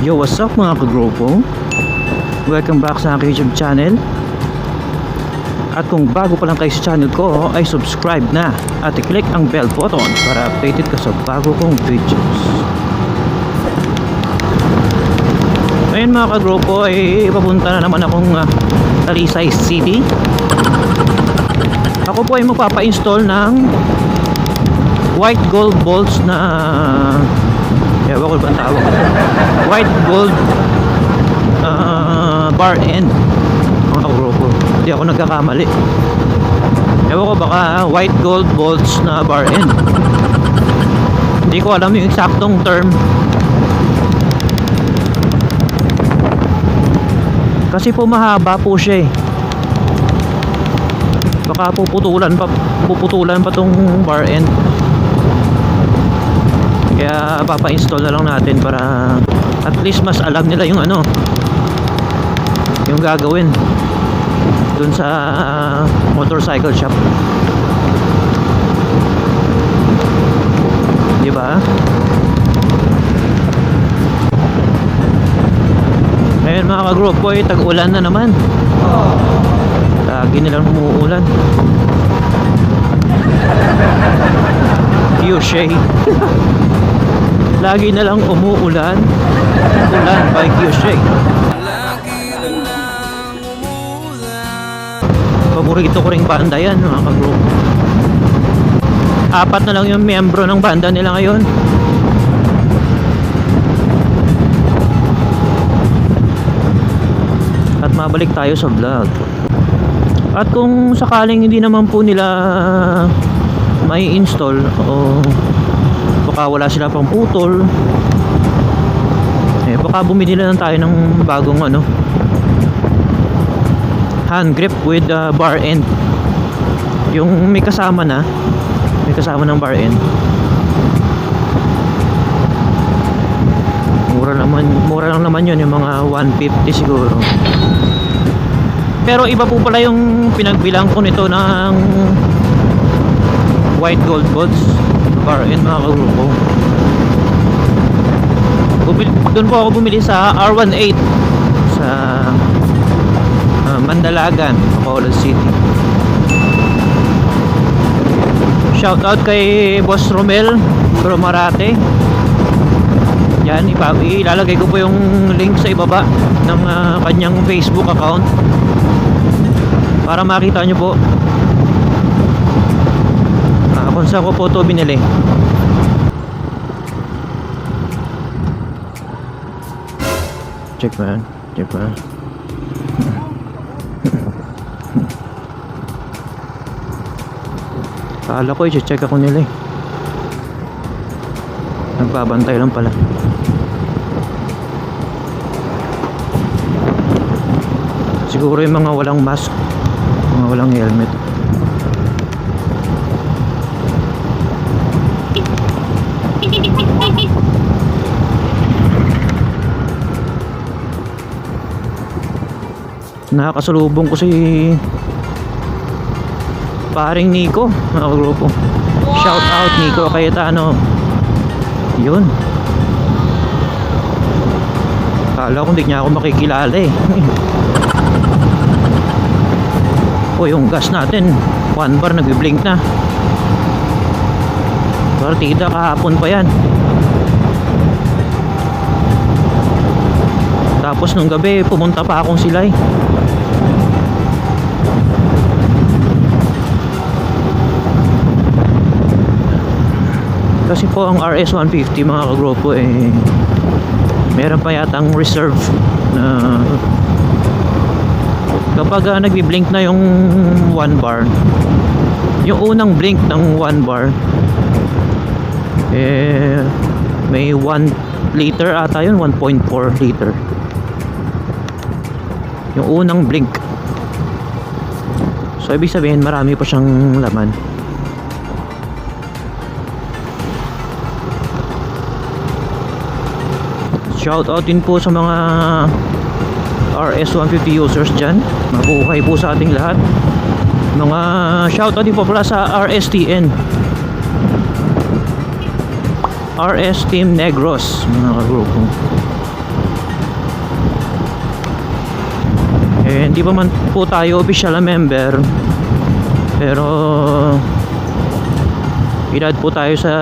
Yo, what's up mga ka-GRO PO? Welcome back sa aking YouTube channel. At kung bago pa lang kayo sa channel ko, ay subscribe na at i-click ang bell button para updated ka sa bago kong videos. Ngayon mga ka-GRO PO, ay papunta na naman akong Talisay City. Ako po ay magpapa-install ng white gold bolts na ewan ko ba ang tawag, white gold bar end mga ka-GRO PO. Hindi ako nagkakamali, ewan ko, baka white gold bolts na bar end, hindi ko alam yung eksaktong term kasi po mahaba po siya eh. Baka puputulan pa tong bar end. Kaya papa-install na lang natin para at least mas alam nila yung ano, yung gagawin dun sa motorcycle shop, di ba? Ngayon mga ka-GRO PO, tag-ulan na naman. Lagi nilang umuulan. Kyoshay. Lagi na lang umuulan. Ulan by Kyoshay. Paborito ko ring banda yan mga ka-GRO PO. 4 na lang yung miyembro ng banda nila ngayon. At mabalik tayo sa vlog. At kung sakaling hindi naman po nila may install o baka wala sila pang putol, eh baka bumili lang tayo ng bagong ano, hand grip with bar end, yung may kasama ng bar end. Mura lang naman yun, yung mga 150 siguro. Pero iba po pala yung pinagbilang ko nito ng white gold bolts bar end mga ka-GRO PO. Doon po ako bumili sa R18 sa Mandalagan, Bacolod City. Shout out kay Boss Romel Cromarate. Yan, ilalagay ko po yung link sa ibaba ng kanyang Facebook account para makita nyo po kung saan ko po ito binili. Check man. Kala ko i-check ako nila eh. Nagbabantay lang pala. Siguro yung mga walang mask, mga walang helmet. Nakakasalubong ko si paring Nico mga ka-GRO PO. Shout out Nico Cayetano. Yun, kala ko hindi niya ako makikilala eh. O yung gas natin 1 bar nagbi-blink na. Partida kahapon pa yan. Tapos nung gabi pumunta pa akong Silay. Kasi po ang RS150 mga ka-GRO PO eh, meron pa yatang reserve na kapag nagbi-blink na yung 1 bar, yung unang blink ng 1 bar eh may 1 liter ata yun, 1.4 liter yung unang blink. So ibig sabihin marami pa siyang laman. Shout out din po sa mga RS150 users dyan. Mabuhay po sa ating lahat. Mga shout out din po pala sa RSTN, RS Team Negros mga ka-GRO PO. hindi pa man po tayo official na member, pero i-add po tayo sa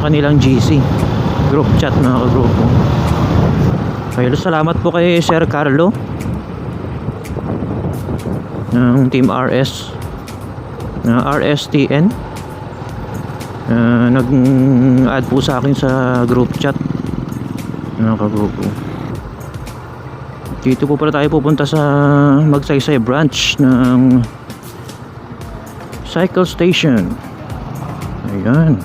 kanilang GC group chat mga kagrupo. Kaya salamat po kay Sir Carlo ng Team RS RSTN, nag-add po sa akin sa group chat mga kagrupo. Dito po pala tayo pupunta sa Magsaysay branch ng cycle station. Ayan.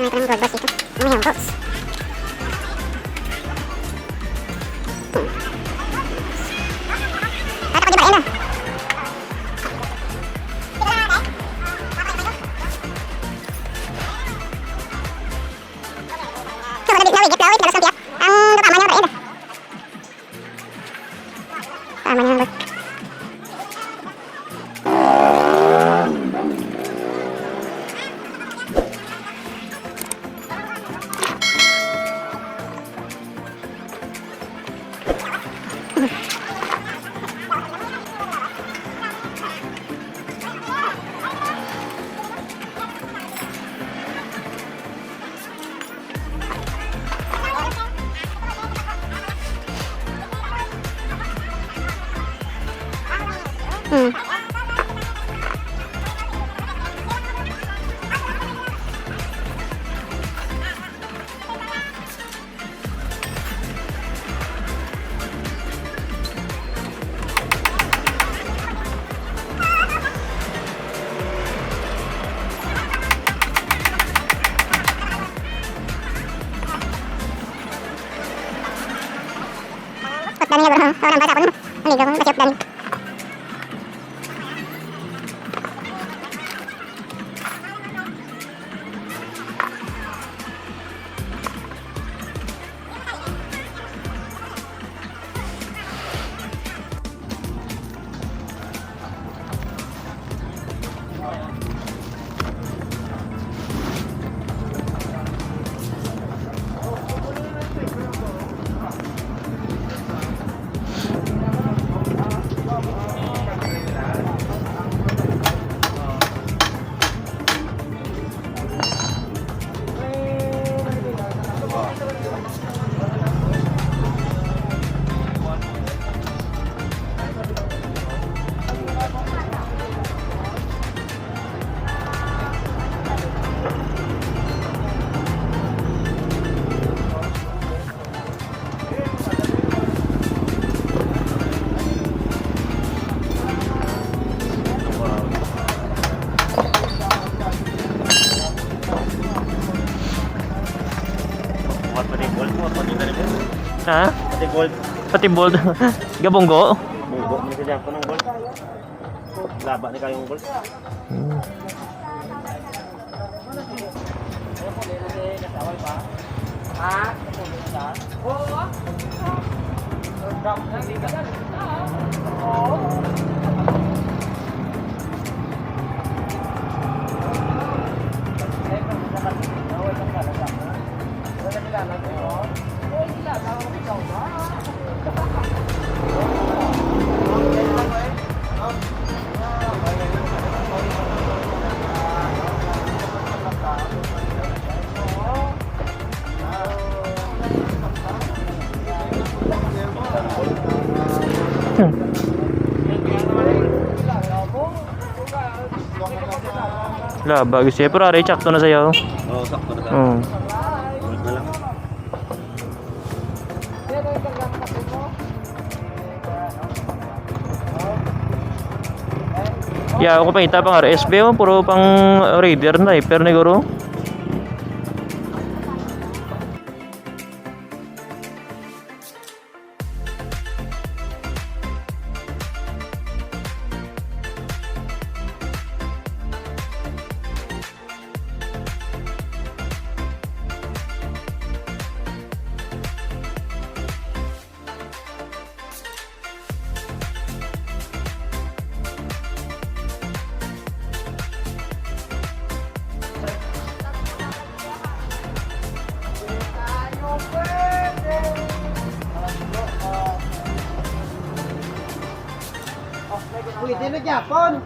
May parang gold boss dito. Ano yung boss? At ako di ba ina? So, wala di nawigit lawit. Galas ng tiyak. Ang kapama niya ba ina? Kapama niya ba? Dami niya bro, orang bata ko no. Aligaw ko, bacot dami. Ha? Pati gold. Pati bold. Gabonggo. Bunggo. May sadya ko ng gold. Laba ni kayong gold. Laba kasi pero ari sakto na sayo. Oo, sakto na. Oo. Gold na lang. Ya, ako pa ita pang RSB oh, puro pang Raider na pero negoro. Japon.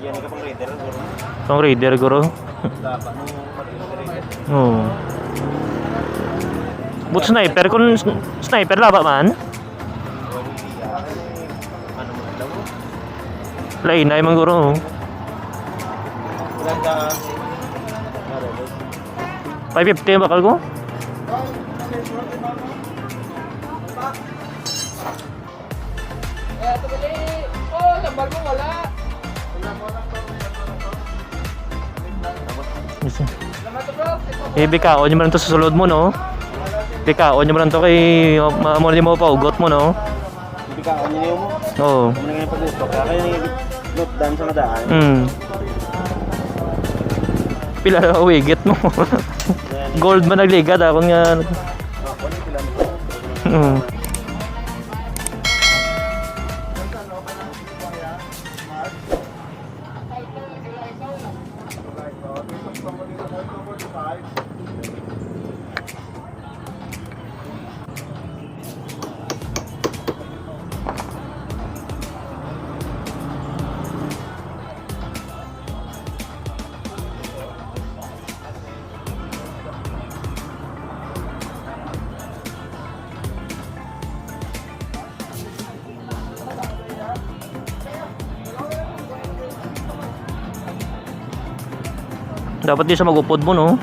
Yan ka pang reader, guro. Pang reader guro. Dapat mo reader. Oo. But sniper kung sniper laba man. Ano mo daw? Lain na man guro. Ganda. 550 bakal ko. Bikaon nyo man ito sa sulod mo, no? Bikaon nyo man ito kay mamuli mo pa ugot mo, no? Bikaon niyo mo. Oo. Kung na ganyan pag-usok, kaya yung note down sa madaan. Pila na uwigit mo. Gold man nagligad ako nga. Ako na pila mo. Dapat di sa magupod mo, no?